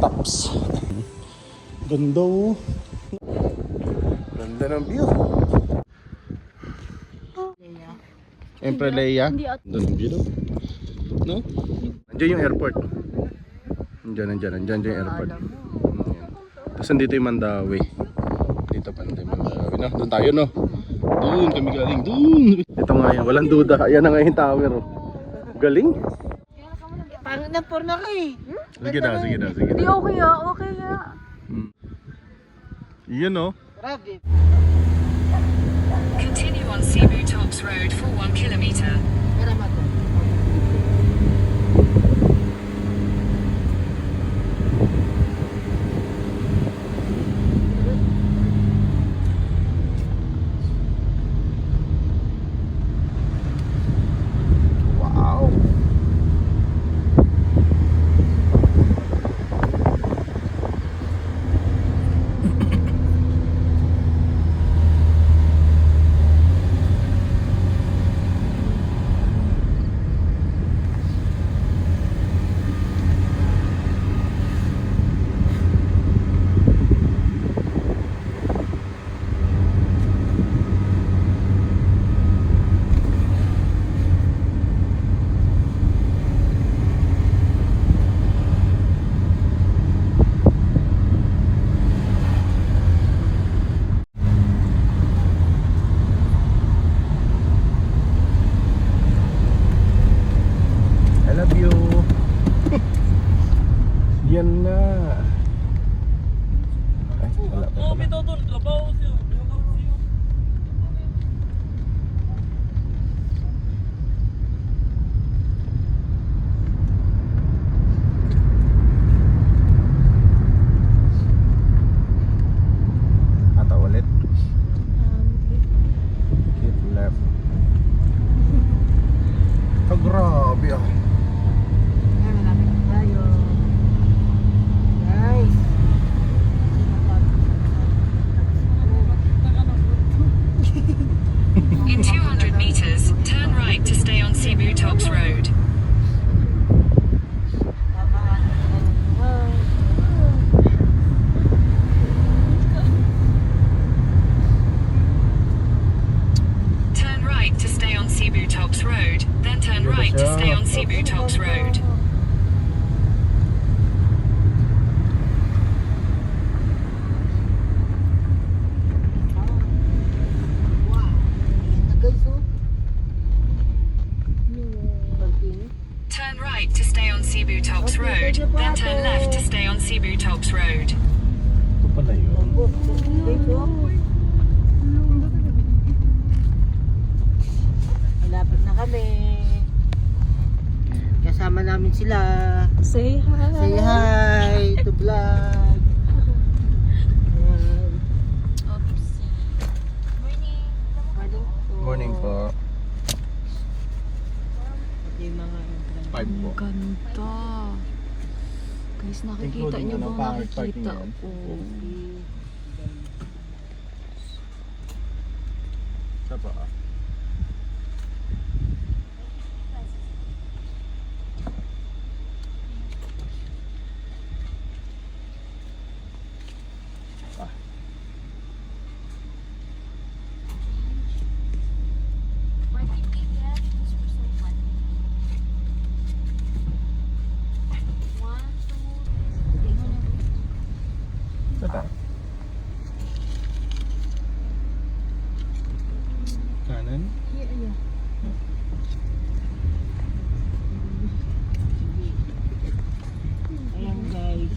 stops. Ganda oh. Ganda ng view. Siyempre Leia. Ganda ng view no? Nandiyan yung airport. Nandiyan yung airport. Tapos nandito yung Mandawi. Dito pa natin Mandawi no? Doon tayo no? Doon kami galing. Doon. Ito nga yan. Walang duda. Ayan na nga yung tower oh. Galing. Pangit na porno ka eh. Sige na. Hindi okay ah. Yun no? Grabe. Continue on Cebu Tops Road for 1 kilometer. Wow. I love you. Yan na. Ay, wala pa pala. Ata ulit. Keep left. Oh, grabe ah. In 200 meters, turn right to stay on Cebu Tops Road. Turn right to stay on Cebu Tops Road, then turn right to stay on Cebu Tops Road. Turn right to stay on Cebu Tops Road, then turn left to stay on Cebu Tops Road. Ito pala yun. Malapit na kami. Kasama namin sila. Say hi. Say hi to vlog. Morning po. Yung mga 5 po. Ganda. Guys, nakikita Including niyo ano, ba? parking Nakikita yan. ko. Sa pa. Kanan? ayan guys.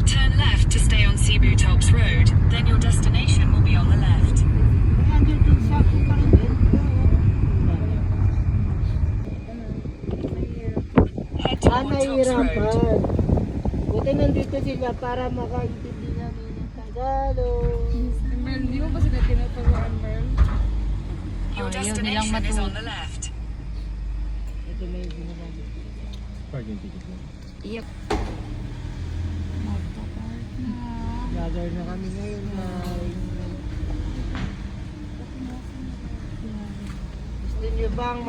Turn left to stay on Cebu Tops Road, then your destination will be on the left. Head toward Tops Road. Buti nandito sila para makaintindi namin ng Tagalog. Merl, di mo ba sila tinuturuan, Merl? Your destination is on the left. Ito may ginagamit. Parking ticket mo. Yep. Magpa-park na. Vlogger na kami ngayon guys. Hindi bang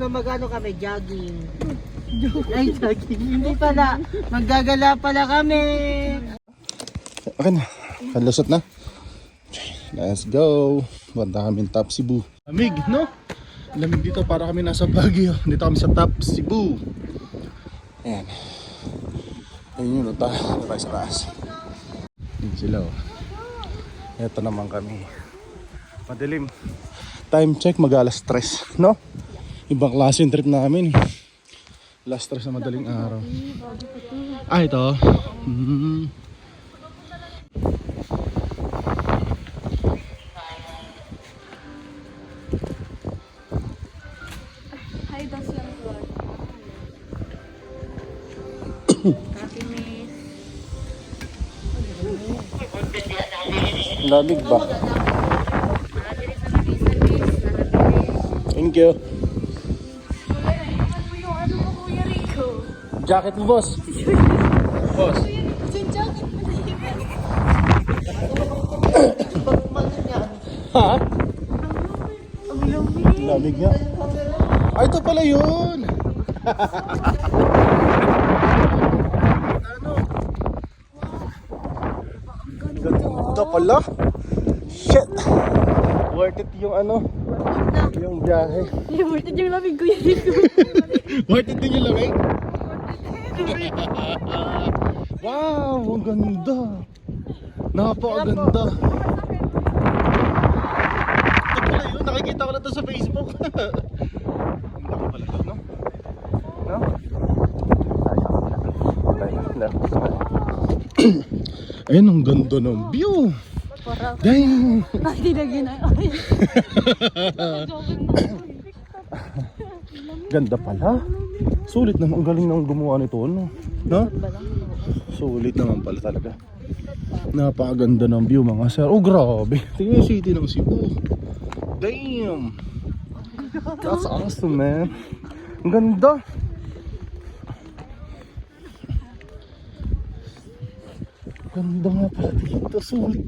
magano kami, jogging. Ay, jogging. Hindi pala. Maggagala pala kami. Okay na. Kalusot na. Let's go. Banda kami Top Cebu. Lamig, no? Lamig dito para kami nasa Baguio. Dito kami sa Top Cebu. Ayan. Ayun yun. Tayo sa taas. Yun sila oh. Ito naman kami. Madilim. Time check mag-alas 3, no? Ibang klase yung trip namin. Alas 3 na madaling araw. Ah, ito. Hi, das lang vlog. Coffee mate. Lamig ba? Thank you. Jacket mo, boss. Boss. Ha? Lamig nga. Ay, ito pala yun. Ano? Ganda pala. Shit. Worth it yung ano. Yung biyahe. Worth it yung lamig ko yun. Worth it din yung lamig? Wow, ang ganda. Napakaganda. Ito pala yun, nakikita ko na ito sa Facebook. Ang laki pala ito, no? No? Ayun, ang ganda ng view. Dang! Nakinagin na. Ganda pala. Sulit naman, ang galing nang gumawa nito, no? No? Sulit naman pala talaga. Napakaganda ng view mga sir. Oh grabe, tingnan yung city ng Cebu. Damn. That's awesome, man. Ang ganda. Ganda nga pala dito. Sulit.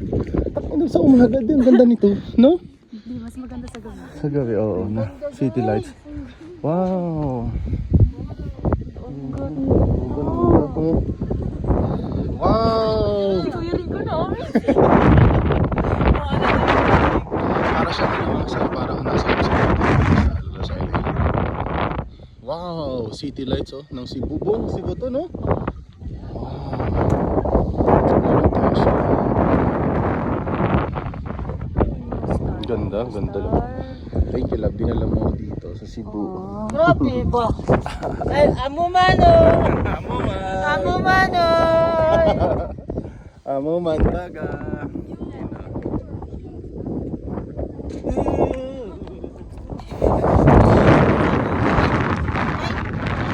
Ano sa umaga din, ganda nito, no? Hindi, mas maganda sa gabi. Sa gabi, oo, na. City lights. Wow. Wow! Kuya Rico na. Para siya parang nasa LA. Wow! City lights oh, ng Cebu. Buong Cebu to, no? Ganda, ganda lang. Thank you, love. Dinala mo dito sa Cebu. Grabe ba? Ay, amumano! Amumano! Amo man taga.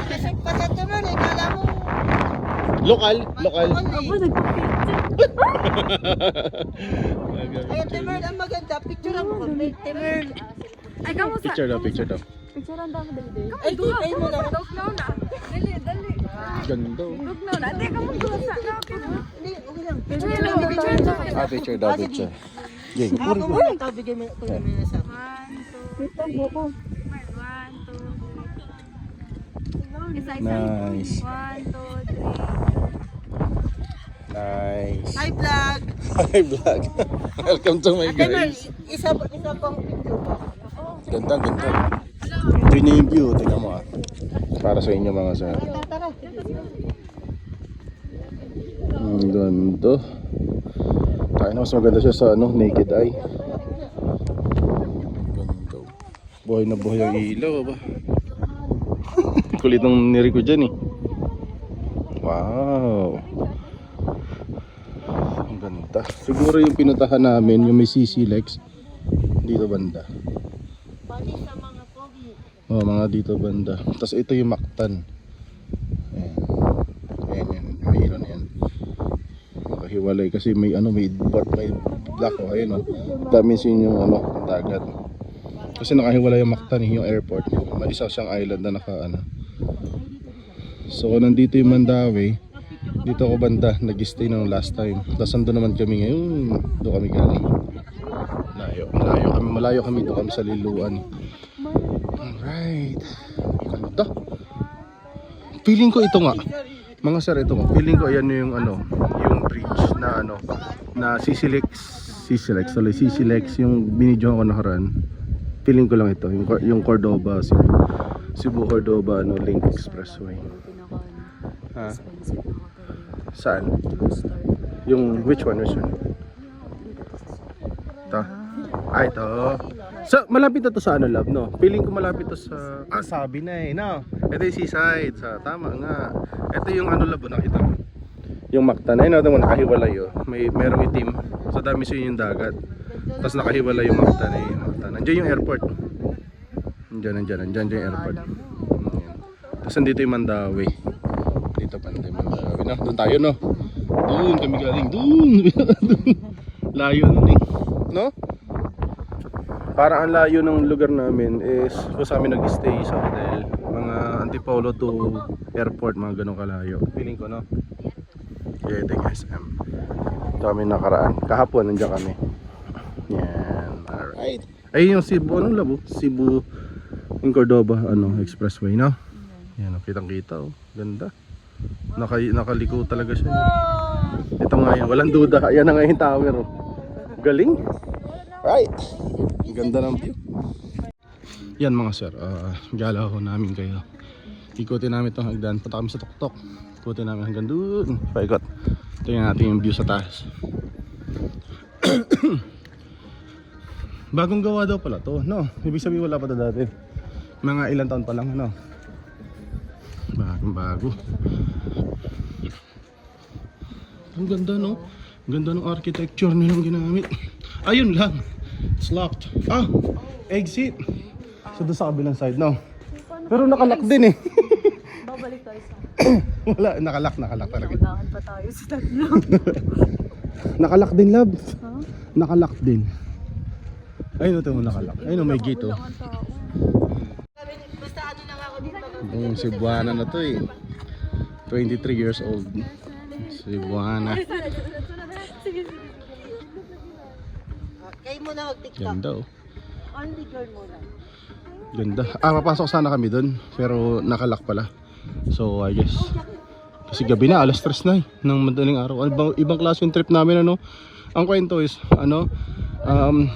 Kasi pala ito man, kala mo. Lokal. Ako, nagpa-picture. Ay, Timern, ang maganda. Picture mo kami, Timern. Ay, kamusta? Picture daw. Picture ang dami dali. Ay, ay mo na. Dali. Ganda. Tugnaw na. Ate, kamusta? Hindi, okay lang. Picture daw. Yay, Ako puro. mo lang ito, bigay mo na sa akin. 1, 2. Nice. 1, 2, 3. Nice. Hi, vlog! Hi vlog. Welcome to my Timern, guys. isa pang picture pa. Ganda. Ito yung view. Tingnan mo ah. Para sa inyo mga sir. Tara. Ang ganda. Kaya na mas maganda siya sa ano, naked eye. Ganda. Buhay na buhay ang ilaw ba? Kulit ng niri ko dyan eh. Wow. Ang ganda. Siguro yung pinuntahan namin, yung may CC Lex. Dito banda. Pati sa mga pogi. Oh, mga dito banda. Tapos ito yung Mactan. Ayan. May ilaw na yan. Hiwalay kasi may ano, may black oh, ayun oh. That means yun yung ano, dagat. Kasi nakahiwalay yung Mactan, yung airport. May isa siyang island na naka ano. So nandito yung Mandawi. Dito ako banda, nag-stay nung last time. Tapos ando naman kami ngayon. Doon kami galing. Malayo kami, doon kami sa Liluan. Alright. Ganda. Feeling ko ito nga. Mga sir, ito nga. Feeling ko ayan yung ano, yung bridge na ano, na CCLEX yung binidyo ko nakaraan. Feeling ko lang ito, yung Cordoba, Cebu Cordoba ano, Link Expressway. Ha? Saan? Yung which one? Ito. Ito. So, malapit na to sa ano, love, no? Feeling ko malapit to sa... sabi na eh, no? Ito yung seaside. Tama nga. Ito yung ano, love, nakita mo? Yung Mactan. Ayun, ito mo, nakahiwalay oh. Merong itim. So, dami siya yung dagat. Tapos nakahiwalay yung Mactan eh. Nandiyan yung airport. Nandiyan yung airport. Tapos nandito yung Mandawi. Dito pa natin Mandawi. No? Doon tayo, no? Doon kami galing. Doon. Layo nun eh. No? Para ang layo ng lugar namin is kung sa amin nag-stay sa hotel, mga Antipolo to airport, mga ganong kalayo. Feeling ko, no? Yeah, ito yung SM. Ito kami nakaraan. Kahapon nandiyan kami. Yan. Alright. Ayun yung Cebu, anong labo? Cebu in Cordoba, ano, expressway, no? Yan, kitang-kita, oh. Ganda. Nakaliko talaga siya. Ito nga yan, walang duda. Ayan na nga yung tower, oh. Galing. Right. Ganda ng view. Yan mga sir, gala ko namin kayo. Ikutin namin itong hagdan. Punta kami sa tuktok. Ikutin namin hanggang doon. Paikot. Tingnan natin yung view sa taas. Bagong gawa daw pala to, no? Ibig sabihin wala pa to dati. Mga ilang taon pa lang, no? Bagong bago. Ang ganda, no? Ang ganda ng architecture nilang ginamit. Ayun lang. It's locked. Exit. So doon sa kabilang side, no? Pero nakalock din eh. Babalik tayo sa... Wala, nakalock talaga. Unahan pa tayo sa tatlo. Nakalock din, love. Nakalock din. Ayun ito, nakalock. Ayun may gate, oh. Basta ano lang ako dito. Yung Cebuana na to eh. 23 years old. Cebuana. Kayo muna mag-tiktok. Ganda, oh. Only girl muna. Ganda. Papasok sana kami doon, pero nakalock pala. So I guess kasi gabi na, alas 3 na eh, ng madaling araw. Ibang klase yung trip namin, ano. Ang kwento is ano,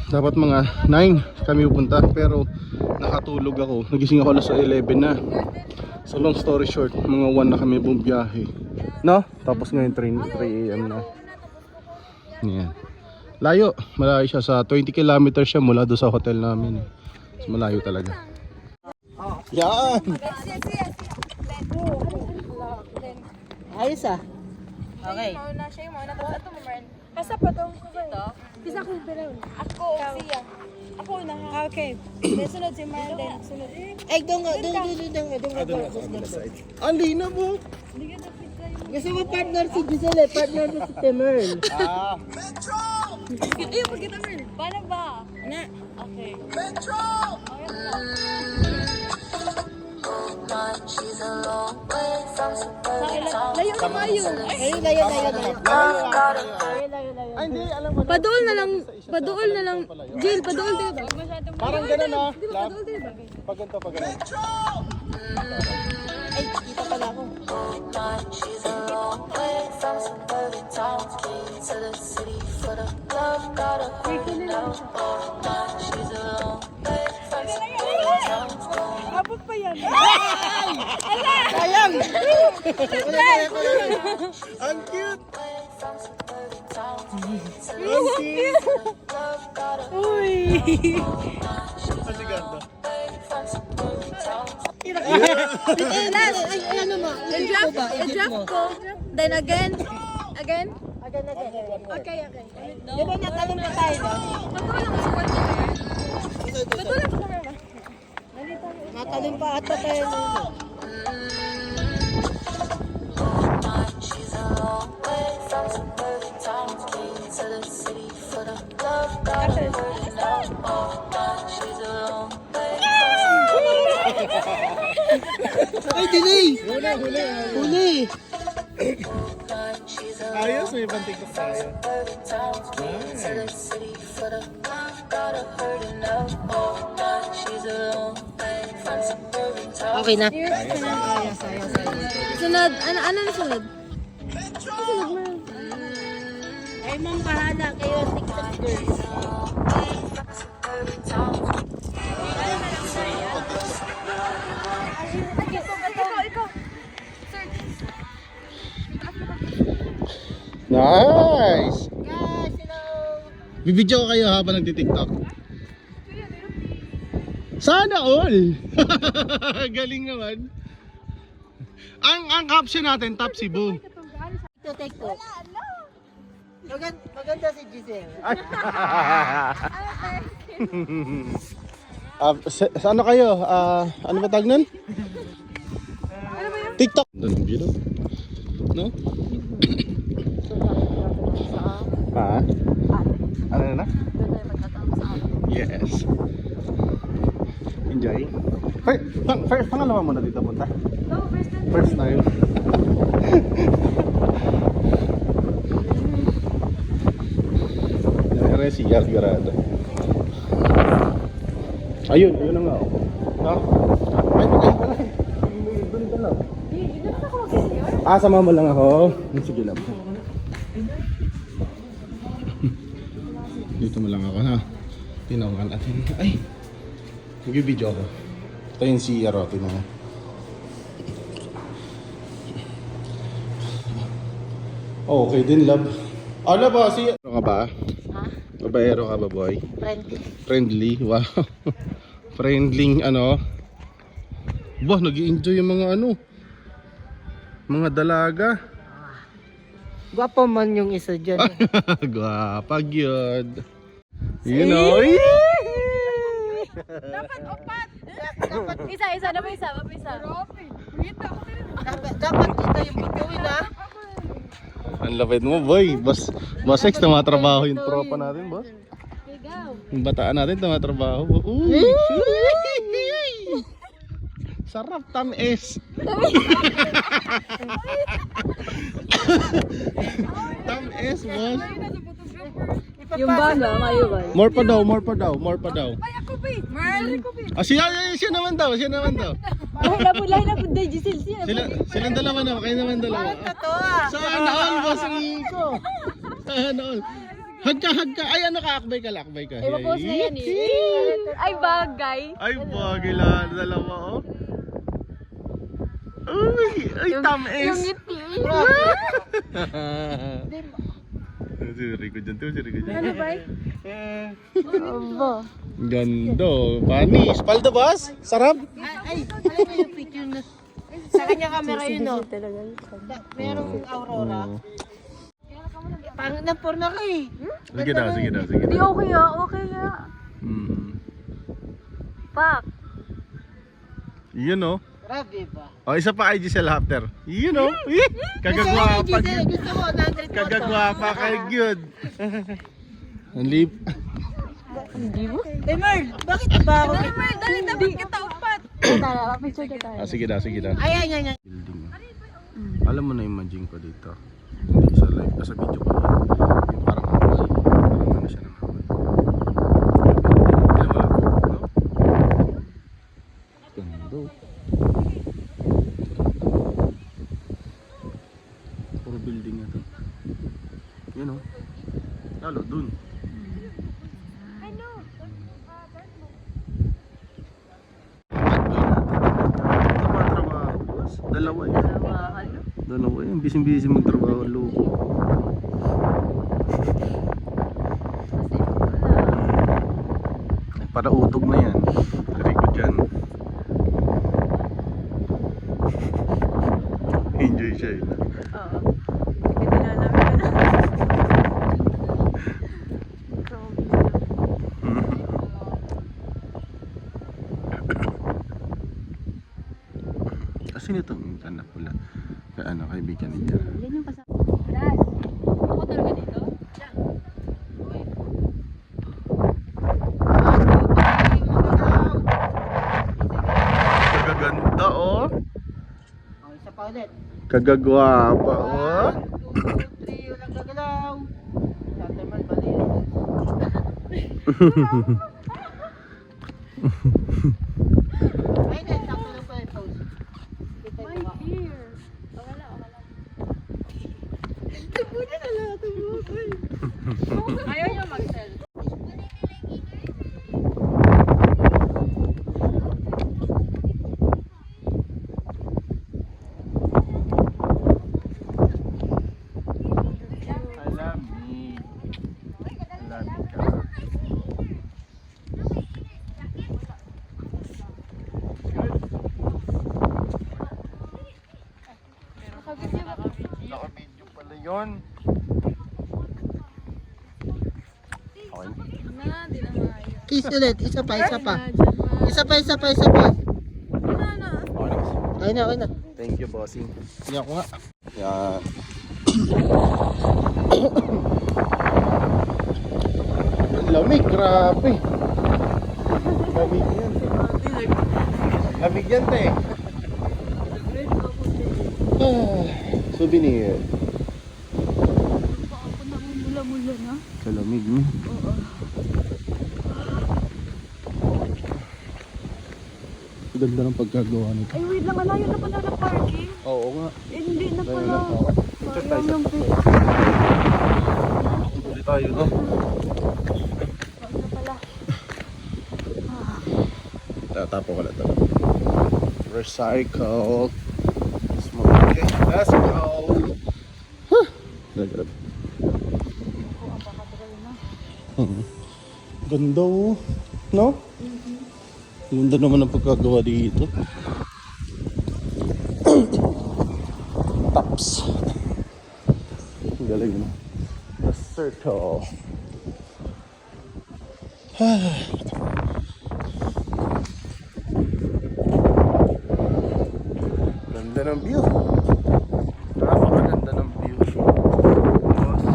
dapat mga 9 kami pupunta, pero nakatulog ako. Nagising ako alas 11 na. So long story short, mga 1 na kami bumiyahe, no? Tapos ngayon 3 AM na. Yan. Layo, malayo siya, sa 20 kilometers siya mula doon sa hotel namin. So, malayo talaga. Yan! Ayos ah. Okay. Mauna siya yung mauna. Tapos ito mo, Maren. Kasa pa itong ito? Kisa ko pero. Ako, siya. Ako na ha. Okay. Then sunod si Maren, then sunod. Ay, doon. Ang lina mo! Kasi may partner si Giselle, partner na si Temerl. Ayun, pagkita Maren. Paano ba? Na. Okay. Metro! Layo na kayo. Ay, layo. Ay, hindi, alam mo. Padool na lang. Jill, padool tayo ba? Parang gano'n ah. Padool tayo ba? Pag ganito, pag gano'n. Ay, kita pala ako. Abot pa yan. Sayang! Ang cute! Ang cute! Uy! Kasi ganda. Ay, ano mo? I-drop ko. Then again. Again. Okay. Di ba natalong pa tayo, no? Patulang ko kami ba? Natalong pa ata tayo. Ay, delay! Huli! Ayos, may ibang TikTok tayo. Nice. Okay na. Sunod. Ano na sunod? Sunod mo. Ay, ma'am, bahala kayo. TikTok girls. Ikaw. Nice! Yes, hello. Bibidyo ko kayo habang nagtitiktok. Sana all! Galing naman. Ang caption natin, Top Cebu. Ito, take two. Maganda si Giselle. Sa ano kayo? Ano ba tag nun? TikTok. Doon ang view, no? Ha? Ano na? Yes. Enjoy. First, pangalawa mo na dito punta? No, First time. Si Gargarada. Ayun na nga. Ha? Ay, pagkain ka lang. Doon ka lang. Sama mo lang ako. Sige lang. Dito mo lang ako, ha? Tinawagan natin. Ay! Nag-video ako. Ito yung CR, tinan mo. Okay din, love. Love, CR. Ano ka ba? Babaero ka ba, boy? Friendly. Friendly, wow. Friendly, ano? Bah, nag-i-enjoy yung mga ano. Mga dalaga. Gwapo man yung isa dyan. Gwapag yun. You know? Dapat upat. Isa. Dapat isa. Dapat kita yung bituin, ha? Ang lapit mo, boy. Boss X, tumatrabaho yung tropa natin, boss. Yung bataan natin, tumatrabaho. Uy! Sarap, tamis. Tamis, boss. Yung banga, kayo ba? More pa daw. Ay, ako ba? Merl! Siya naman daw. Lahi na po day, Giselle siya. Silang dalawa na, kayo naman dalawa. Ito, ah. Sana all, boss Rico. Sana all. Hagka. Ay, ano ka? Akbay ka. Ipapost na yan eh. Ay, bagay. Ay, bagay lang. Dalawa, oh. Ay, tamis. Yung ngiti. Si Rico dyan. Ano ba? Aba. Ganda. Panis. Palda, boss? Sarap. Ay, alam mo yung picture na. Sa kanya camera yun, no? Merong Aurora. Pangit na porno ka eh. Sige daw. Di okay ah. Pak. Yun, oh. Grabe ba? Oh, isa pa IG Giselle after. Yun, oh. Kagagwapa. Giselle, gusto mo, 100 photo. Kagagwapa kay Gyud. Ang lip. Eh, Merl, bakit ba ako? Merl, dali dapat kita upat. Tara, picture ka tayo. Sige daw. Ay. Building. Alam mo na imagine ko dito. Hindi sa live, sa video ko yun. Yung parang hawal. Parang ano siya ng hawal. Ganda. Puro building na to. Yun o. Lalo, dun. Dalawa yun, busy magtrabaho ang loko. Para utog na yan. Rico dyan. Enjoy siya yun. Oo. Hindi na namin. Kasi nitong anak pula. Kaibigan niya. Yan yung kasama. Dad, ako talaga dito? Kagaganda, oh. Oh, isa pa ulit. Kagagwapa, oh. 2, 3, walang gagalaw. Tatay Merl, bali. Ay, Naka-video pala yun. Okay. Na, di na maayo. Kiss ulit, isa pa. Okay na. Okay na. Thank you, bossing. Hindi ako nga. Yan. Ang lamig, grabe. Lamig yan. Lamig yan, te. Souvenir. Mula-mula na. Sa lamig mo. Ganda ng pagkagawa nito. Ay, wait lang, alayo na pala ng parking. Oo nga. Hindi na Ayun pala. na. Picture tayo Sayang sa yung Tuloy tayo, no? na pala. Tatapo ka na ito. Recycle. Okay, let's go. Huh. Grabe. Ganda oh. No? Ganda naman ang pagkagawa dito. Tops. Ang galing mo. The circle. Ganda ng view. Napakaganda ng view. Boss.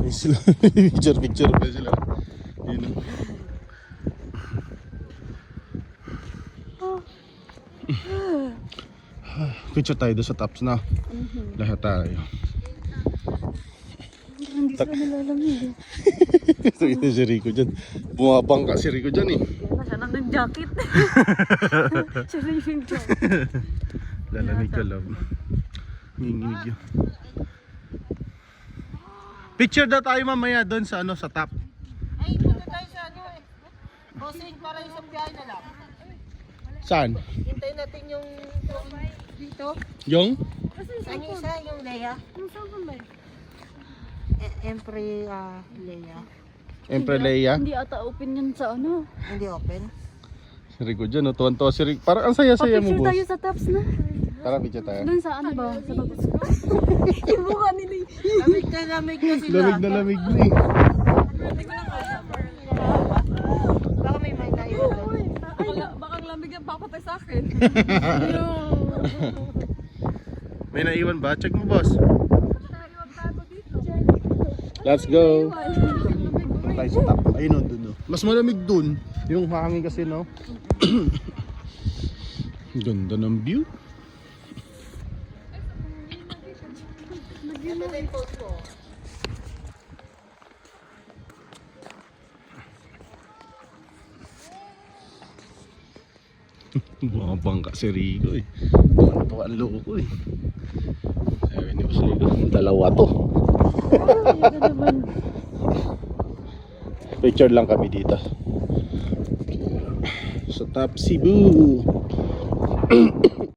Ay sila. Picture pa sila. Yun. Picture tayo doon sa tops na. Lahat tayo. Hindi sila nalalamig. Sabi na si Rico dyan. Bumabangka si Rico dyan eh. Siya nang nag-jacket. Siya na yung jacket. Lalamig ka lang. Nginginig yun. Picture daw tayo mamaya doon sa ano sa top. Ay, punta tayo sa ano eh. Bossing, para isang biyahe na lang. Saan? Hintayin natin yung dito. Yung? Saan yung isa? Yung Leia? Yung saan ba ba?Empre, Leia.Empre Leia. Hindi ata open yan sa ano. Hindi open. Si Rico dyan. Tuwan-tuwa si Rico. Parang ang saya-saya mo, Picture tayo boss. sa tops na. Tara, picture tayo. Doon sa ano ba? Sa baba. Yung mukha nila. Lamig na sila. Lamig na lamig na eh. Baka may naiwan doon. Baka lamig yan papatay sa akin. May naiwan ba? Check mo, boss. Let's go. Tayo sa top. Ayun o, dun o. Mas malamig dun. Yung hangin kasi, no? Ganda ng view. Ito na yung post ko. Bumabangka si Rico eh. Tuwan-tuwa ang loko eh. Sabi ni Boss Rico, dalawa to. Picture lang kami dito. Sa top Cebu.